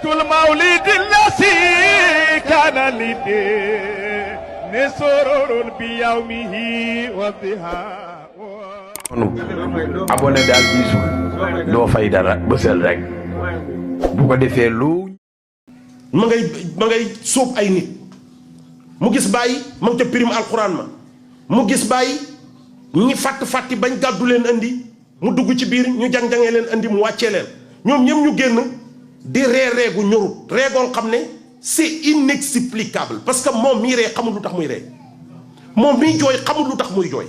المولد الذي كان لدين سرور بيومه وضحى abonné daal bisu doo fay dara bësal rek bu ko defee lu ma ngay sóob ay nit mu gis bàyyi ma ngi ca pirim alquran ma mu gis bàyyi ñi fàtti bañ gàddu leen andi mu dugg ci biir ñu jang-jangee leen andi mu wàccee leen ñoom ñëpp ñu génn di reegu ñorut reegoon xam ne c'est inexplicable parce que moom mii ree xamul lu tax muy ree moom mii jooy xamul lu tax muy jooy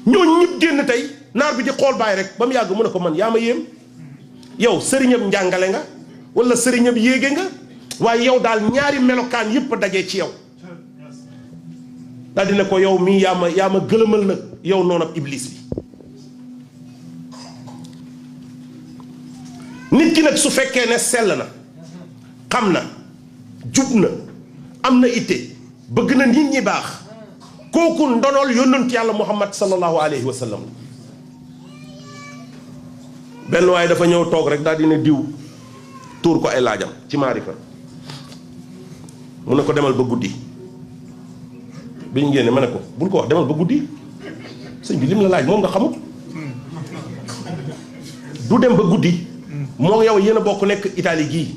ñooñu ñëpp génn tey naar bi di xool bàyyi rek ba mu yàgg mu ne ko man yaa ma yéem yow sëriñam njàngale nga wala sëriñam yéege nga waaye yow daal ñaari melokaan yëpp dajee ci yow daal dina ko yow mii yaa ma gëlëmal nag yow noonu ab iblis bi nit ki nag su fekkee ne sell na xam na jub na am na itte bëgg na nit ñi baax kooku ndonol yónnent yàlla muhammad sallallahu alayhi wa sallam benn waaye dafa ñëw toog rek daal dina diw tuur ko ay laajam ci maarifa mu ne ko demal ba guddi bi ñu génne ma ne ko bul ko wax demal ba guddi sëñ bi lim la laaj moom nga xamut du dem ba guddi moo yow yéen a bokk nekk Italie gii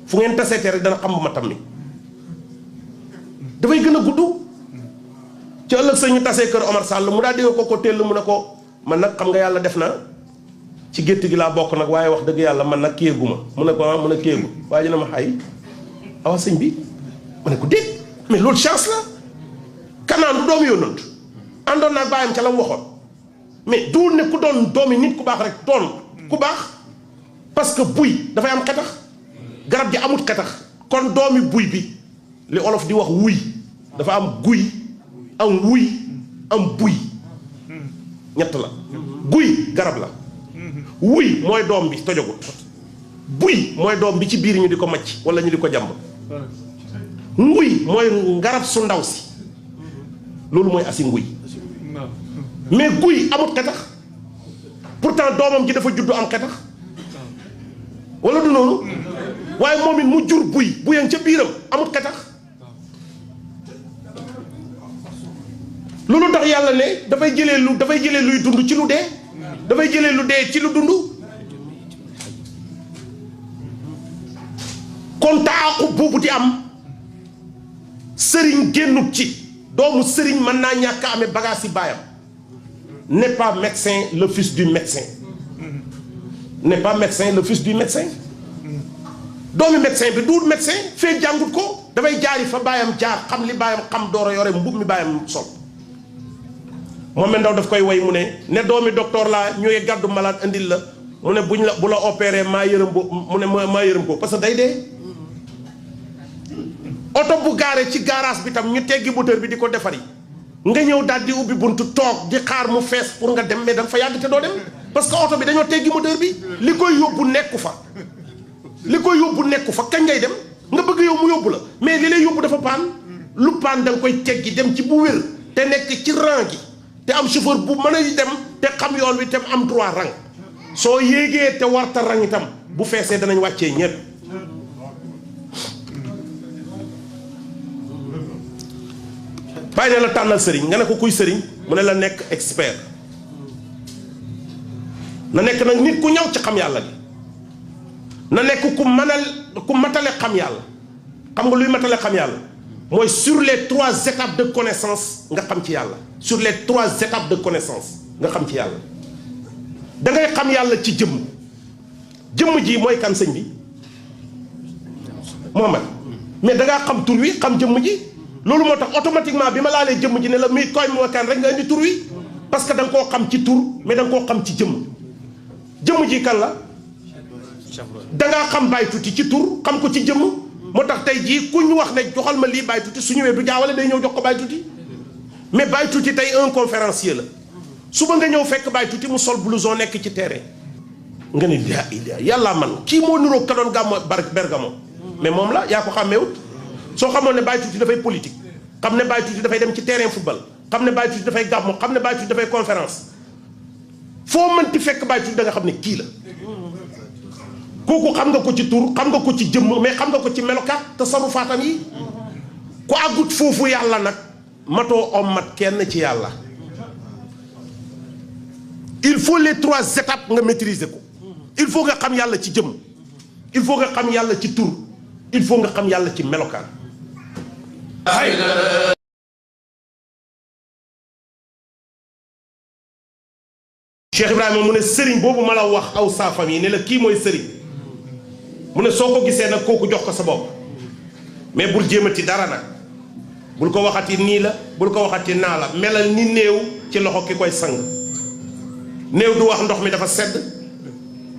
fu ngeen taseete rek dana xam bu ma tam mi dafay gën a gudd ci ëllëg sa ñu tasee kër Omar Sall mu daal di ko tell mu ne ko man nag xam nga yàlla def na ci gétt gi laa bokk nag waaye wax dëgg yàlla man nag kéegu ma mu ne ko mu ne kéegu waaye dina ma xay awa sëñ bi ma ne ko dégg mais loolu chance la kanaan du doomu yónnant àndoon naa bàyyam ca la mu waxoon mais duul ne ku doon doomi nit ku baax rek doon ku baax parce que buy dafay am xetax garab gi amut xetax kon doomi buy bi li olof di wax wuy dafa am guy am wuy am buy ñett la guy garab la wuy mooy doom bi tojogut buy mooy doom bi ci biir ñu di ko macc wala ñu di ko jàmb nguy mooy ngarab su ndaw si loolu mooy asi nguy mais guy amut xetax pourtant doomam ji dafa juddu am xetax wala du noonu waaye moom it mu jur buy buyam ca biiram amut xetax loolu tax yàlla ne dafay jëlee luy dund ci lu dee dafay jëlee lu dee ci lu dund kon taaqub boobu di am sëriñ génnut ci doomu sëriñ mën naa ñàkk amee bagage yi baayam n'est pas médecin le fils du médecin n'est pas médecin le fils du médecin doomi médecin bi duut médecin fee jàngut ko dafay jaari fa baayam jaar xam li baayam xam door a yore mbub mi baayam sol moom me ndaw daf koy way mu ne doomi docteur laa ñëwee gàddu malade indil la mu ne bu la opéré maa yërëm mu ne maa yërëm ko parce que day dee oto bu gaaree ci garage bi tam ñu teggi moteur bi di ko defari nga ñëw daal di ubbi buntu toog di xaar mu fees pour nga dem mais da nga fa yàgg te doo dem parce que oto bi dañoo teggi moteur bi li koy yóbbu nekku fa kañ ngay dem nga bëgg yow mu yóbbu la mais li lay yóbbu dafa paan lu paan da nga koy teggi dem ci bu wér te nekk ci rang gi te am chauffeur bu mën a dem te xam yoon wi te am droit rang soo yéegee te warta rang itam bu feesee danañ wàccee ñépp bàyyi ne la tànnal sëriñ nga ne ko kuy sëriñ mu ne la nekk expert na nekk nag nit ku ñaw ci xam yàlla gi na nekk ku matale xam yàlla xam nga luy matale xam yàlla mooy sur les 3 étapes de connaissance nga xam ci yàlla sur les 3 étapes de connaissance nga xam ci yàlla da ngay xam yàlla ci jëmm ji mooy kan sëñ bi Mohamed mais da ngaa xam tur wi xam jëmm ji loolu moo tax automatiquement bi ma laalee jëmm ji ne la muy koy moo kan rek nga indi tur wi parce que da nga koo xam ci tur mais da nga koo xam ci jëmm ji kan la da ngaa xam Baye Tuuti ci tur xam ko ci jëmm moo tax tey jii ku ñu wax ne joxal ma lii Baye Tuuti su ñëwee du jaawale day ñëw jox ko Baye Tuuti mais Baye Tuuti tey un conférencier la suba nga ñëw fekk Baye Tuuti mu sol blouson nekk ci terrain nga ne yàlla man kii moo niroog ka doon gàmmo Bergamo mais moom la yaa ko xàmmeewut soo xamoon ne Baye Tuuti dafay politique xam ne Baye Tuuti dafay dem ci terrain football xam ne Baye Tuuti dafay gàmmo xam ne Baye Tuuti dafay conférence foo mënti fekk Baye Tuuti da nga xam ne kii la kooku xam nga ko ci tur xam nga ko ci jëmm mais xam nga ko ci melokaat tasarufaatam yi ku àggut foofu yàlla nag matoo ommat kenn ci yàlla. il faut les 3 étapes nga maîtriser ko il faut nga xam yàlla ci jëmm il faut nga xam yàlla ci tur il faut nga xam yàlla ci melokaan. Cheikh Ibrahima mu ne sëriñ boobu ma la wax aw saafam yi ne la kii mooy sëriñ mu ne soo ko gisee nag kooku jox ko sa bopp mais bul jéemati dara nag bul ko waxati nii la bul ko waxati naa la melal ni néew ci loxo ki koy sang. néew du wax ndox mi dafa sedd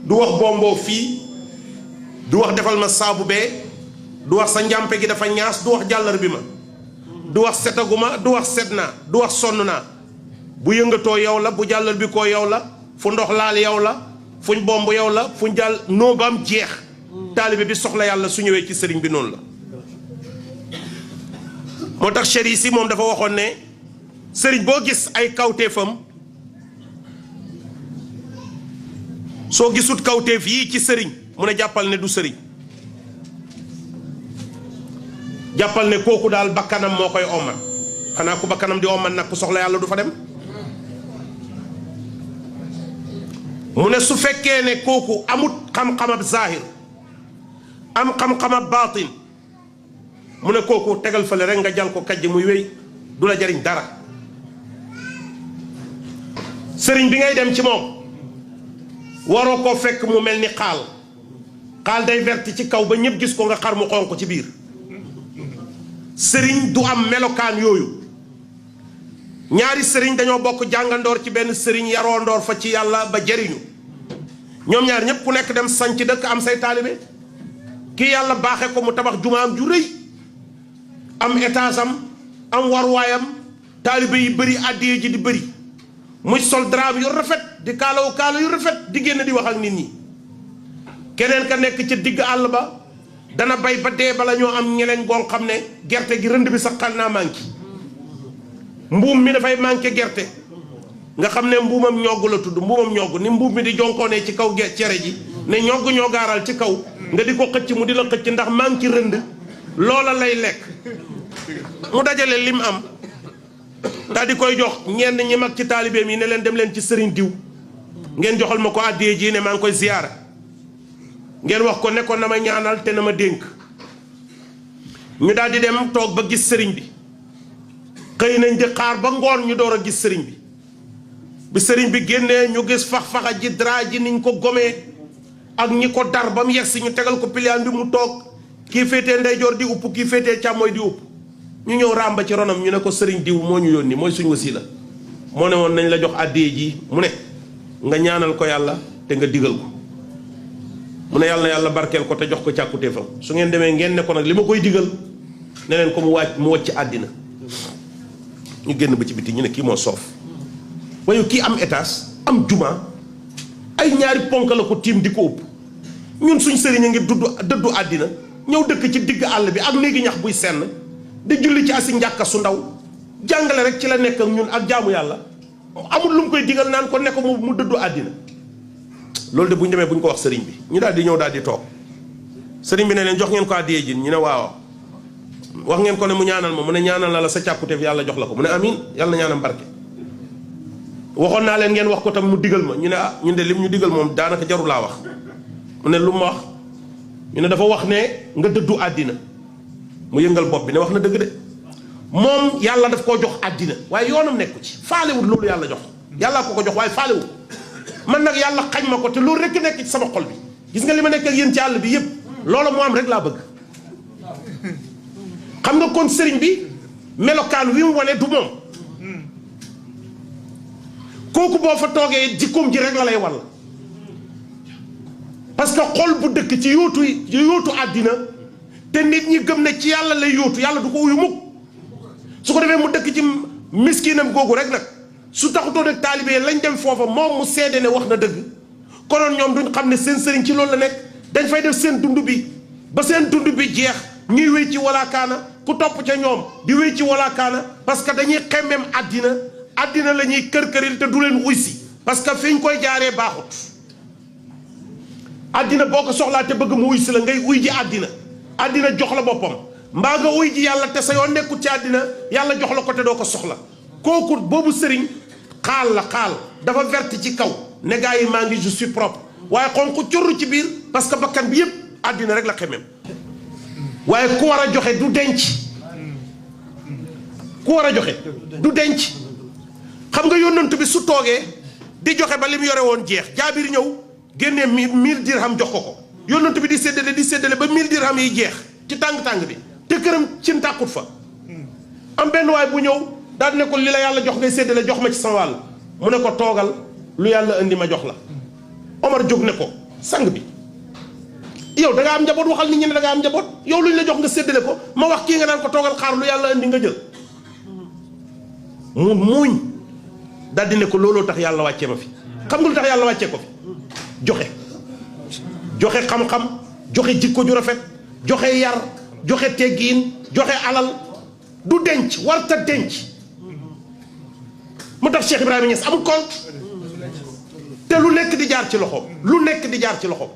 du wax bomboo fii du wax defal ma saabu bee du wax sa njàmpe gi dafa ñaas du wax jàllar bi ma du wax setaguma du wax set naa du wax sonn naa bu yëngatoo yow la bu jàllar bi koo yow la fu ndox laal yow la fuñ bomb yow la fuñ jàll noo ba am jeex taalibe bi soxla yàlla su ñëwee ci sëriñ bi noonu la. moo tax chéri si moom dafa waxoon ne sëriñ boo gis ay kawteefam soo gisut kawteef yii ci sëriñ mu ne jàppal ne du sëriñ jàppal ne kooku daal bakkanam moo koy omat xanaa ku bakkanam di omat nag ku soxla yàlla du fa dem. mu ne su fekkee ne kooku amut xam-xamab zahir am xam-xamab baatin mu ne kooku tegal fële rek nga jal ko kajj muy wéy du la jariñ dara. sëriñ bi ngay dem ci moom waroo koo fekk mu mel ni xaal day vert ci kaw ba ñëpp gis ko nga xar mu xonq ci biir. sëriñ du am melokaan yooyu. ñaari sëriñ dañoo bokk jàngandoor ci benn sëriñ yaroondoor fa ci yàlla ba jëriñu ñoom ñaar ñëpp ku nekk dem sanc dëkk am say taalibe kii yàlla baaxe ko mu tabax jumaam ju rëy am étage am warwaayam taalibe yi bëri àddiyee ji di bëri muy sol drap yu rafet di kaalawu kaala yu rafet di génn di wax ak nit ñi. keneen ka nekk ci digg àll ba dana bay ba dee bala ñoo am ñeneen goo xam ne gerte gi rënd bi sax xal naa manqué mbuum mi dafay manqué gerte nga xam ne mbuumam ñogg la tudd mbuumam ñogg ni mbuum mi di jonkoonee ci kaw cere ji ne ñogg ñoo gaaral ci kaw nga di ko xëcc mu di la xëcc ndax manqué rënd loola lay lekk mu dajale lim am daal di koy jox ñenn ñi mag ci taalibeem yi ne leen dem leen ci sëriñ diw ngeen joxal ma ko àddiyee ji ne maa ngi koy ziyaara ngeen wax ko ne ko na ma ñaanal te na ma dénk ñu daal di dem toog ba gis sëriñ bi xëy nañ di xaar ba ngoon ñu door a gis sëriñ bi sëriñ bi génnee ñu gis fax-faxa ji dra ji niñ ko gomee ak ñi ko dar ba mu yegsi ñu tegal ko piliyaan bi mu toog kii féetee ndeyjoor di upp kii féetee càmmooy di upp ñu ñëw ràmba ci ronam ñu ne ko sëriñ diw moo ñu yónni mooy suñu wasila moo ne woon nañ la jox àddee ji mu ne nga ñaanal ko yàlla te nga digal ko mu ne yàlla na yàlla barkeel ko te jox ko càkkutéefam su ngeen demee ngeen ne ko nag li ma koy digal ne leen ko mu wàcc àddina ñu génn ba ci biti ñu ne kii moo soof waaye kii am étage am juma ay ñaari ponk la ko tiim di ko ëpp ñun suñ sëriñ a ngi dëddu àddina ñëw dëkk ci digg àll bi ak néegi ñax buy senn di julli ci asi njàkka su ndaw jàngale rek ci la nekk ak ñun ak jaamu yàlla amul lu mu koy digal naan ko ne ko mu dëddu àddina loolu de bu ñu demee bu ñu ko wax sëriñ bi ñu daal di ñëw daal di toog sëriñ bi ne leen jox ngeen ko àddiyee ji ñu ne waaw wax ngeen ko ne mu ñaanal ma mu ne ñaanal na la sa càkkuteef yàlla jox la ko mu ne amiin yàlla na ñaanam barke waxoon naa leen ngeen wax ko tam mu digal ma ñu ne ah ñun de lim ñu digal moom daanaka jarul laa wax mu ne lu ma wax ñu ne dafa wax ne nga dëddu àddina mu yëngal bopp bi ne wax na dëgg de moom yàlla daf koo jox àddina waaye yoonam nekku ci faalewul loolu yàlla jox yàllaa ko jox waaye faalewul man nag yàlla xañ ma ko te loolu rek nekk ci sama xol bi gis nga li ma nekk ak yéen ci àll bi yëpp loola moo am rek laa bëgg xam nga kon sëriñ bi melokaan wi mu wane du moom kooku boo fa toogee jikkoom ji rek la lay walla parce que xol bu dëkk ci yóotu àddina te nit ñi gëm ne ci yàlla lay yóotu yàlla du ko uyu mukk su ko defee mu dëkk ci miskinam googu rek nag su taxutoon ak taalibe lañ dem foofa moom mu seede ne wax na dëgg konoon ñoom duñ xam ne seen sëriñ ci loolu la nekk dañ fay def seen dund bi ba seen dund bi jeex ñuy wéy ci walaakaana ku topp ca ñoom di wéy ci walaakaana parce que dañuy xemmeem àddina la ñuy kër-këril te du leen uy si parce que fi ñu koy jaaree baaxut àddina boo ko soxlaa te bëgg mu wuy si la ngay uy ji àddina jox la boppam mbaa nga uy ji yàlla te sa yoon nekkut ci àddina yàlla jox la ko te doo ko soxla kooku boobu sëriñ xaal la xaal dafa verte ci kaw ne gaa yi maa ngi je suis propre waaye xonq curru ci biir parce que bakkan bi yëpp àddina rek la xemem waaye ku war a joxe du denc ku war a joxe du denc xam nga yónnantu bi su toogee di joxe ba li mu yore woon jeex jaabir ñëw génnee 1000 dirham jox ko yónnantu bi di séddale ba 1000 dirham yi jeex ci tàng-tàng bi te këram cin tàkkut fa am benn waay bu ñëw daal ne ko li la yàlla jox ngay séddale jox ma ci sama wàll mu ne ko toogal lu yàlla indi ma jox la Omar jóg ne ko sang bi yow da nga am njaboot waxal nit ñi ne da nga am njaboot yow luñ la jox nga séddale ko ma wax kii nga naan ko toogal xaar lu yàlla indi nga jël mu muuñ daal di ne ko looloo tax yàlla wàccee ma fi xam nga lu tax yàlla wàccee ko fi joxe xam-xam joxe jikko ju rafet joxe yar joxe teggiin joxe alal du denc warta denc mu tax Cheikh Ibrahima Niass amul compte te lu nekk di jaar ci loxoom lu nekk di jaar ci loxoom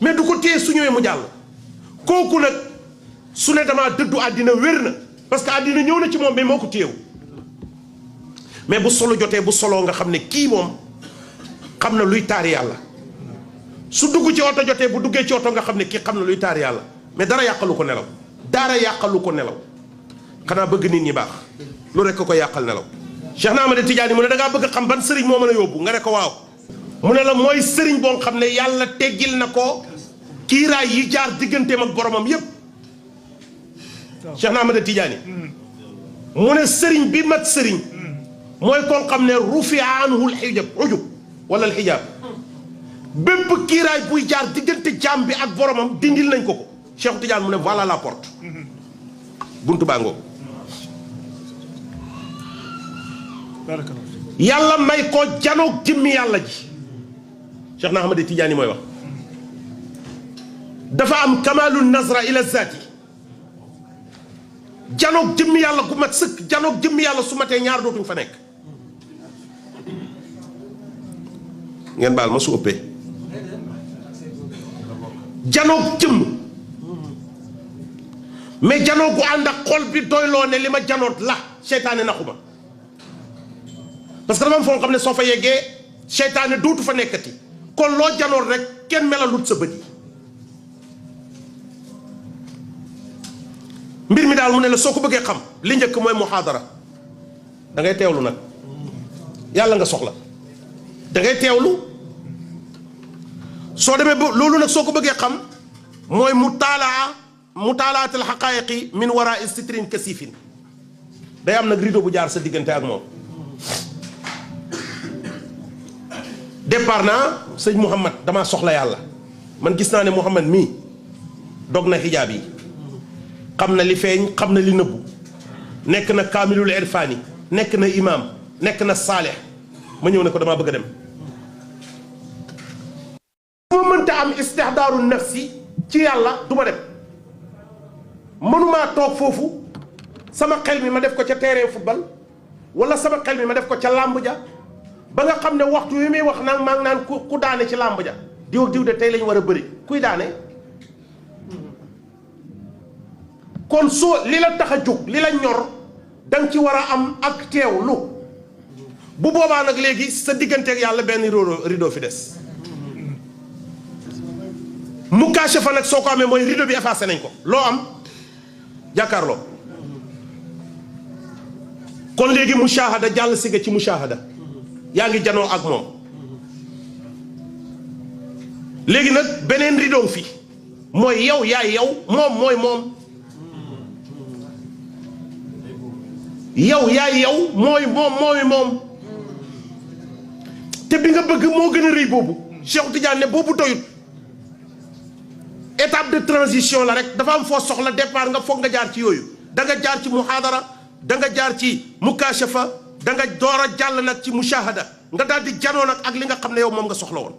mais du ko téye su ñëwee mu jàll kooku nag su ne damaa dëddu àddina wér na parce que àddina ñëw na ci moom mais moo ko téyewu mais bu solo jotee bu soloo nga xam ne kii moom xam na luy taari yàlla su dugg ci oto jotee bu duggee ci oto nga xam ne kii xam na luy taari yàlla mais dara yàqalu ko nelaw dara yàqalu ko nelaw xanaa bëgg nit ñi baax lu rekk ko yàqal nelaw Cheikh na Ahmad Tidiane mu ne da ngaa bëgg xam ban sëriñ moo mën a yóbbu nga ne ko waaw mu ne la mooy sëriñ boo xam ne yàlla teggil na ko kiiraay yi jaar digganteem ak boromam yépp Cheikh na Ahmad Tidiane mu ne sëriñ bi mat sëriñ mooy koo xam ne rufi anhu alxijab ujub wala alxijab bépp kiiraay buy jaar diggante jaam bi ak boromam dindil nañ ko ko Cheikh Tidiane mu ne voilà la porte buntu baa ngoo yàlla may ko janoog jëmmi yàlla ji Cheikh na Ahmad Tidiane mooy wax dafa am kamalu nazra ila zaati janoog jëmmi yàlla gu mat sëkk janoog jëmmi yàlla su matee ñaar dootuñ fa nekk ngeen baal ma su ëppee janoog jëmm mais janoog gu ànd ak xol bi doyloo ne li ma janoot la seytaane naxuma parce que dafa am foo xam ne soo fa yeggee seytaane dootu fa nekkati kon loo janoot rek kenn melalut sa bët yi mbir mi daal mu ne la soo ko bëggee xam li njëkk mooy muhaadara da ngay teewlu nag yàlla nga soxla da ngay teewlu soo demee ba loolu nag soo ko bëggee xam mooy mutaalaatul xaqaayiqi min wara istitrin kasifin day am nag rideau bu jaar sa diggante ak moom départ naa sëñ Mouhamad damaa soxla yàlla man gis naa ne Mouhamad mii dog na xijaab yi xam na li feeñ xam na li nëbbu nekk na kaamilul irfaani nekk na imaam nekk na saalix ma ñëw ne ko damaa bëgg a dem su ma mënta am istixdaaru nafsi ci yàlla du ma dem mënumaa toog foofu sama xel mi ma def ko ca terrain football wala sama xel mi ma def ko ca làmb ja ba nga xam ne waxtu wi muy wax naan maa ngi naan ku daane ci làmb ja diw diw de tey lañu war a bëri kuy daane kon soo li la tax a jóg li la ñor danga ci war a am ak teewlu bu boobaa nag léegi sa digganteeg yàlla benn rideau fi des mu caché fa nag soo ko amee mooy rideau bi effacé nañ ko loo am jàkkaarloo kon léegi mushahada jàll si nga ci mushahada yaa ngi janoo ak moom léegi nag beneen rideau fi mooy yow yaay yow moom mooy moom yow yaay yow mooy moom te bi nga bëgg moo gën a rëy boobu Cheikh Tidiane ne boobu doyut étape de transition la rek dafa am foo soxla départ nga foog nga jaar ci yooyu da nga jaar ci muhaadara da nga jaar ci mukashafa da nga door a jàll nag ci mushahada nga daal di janoo nag ak li nga xam ne yow moom nga soxla woon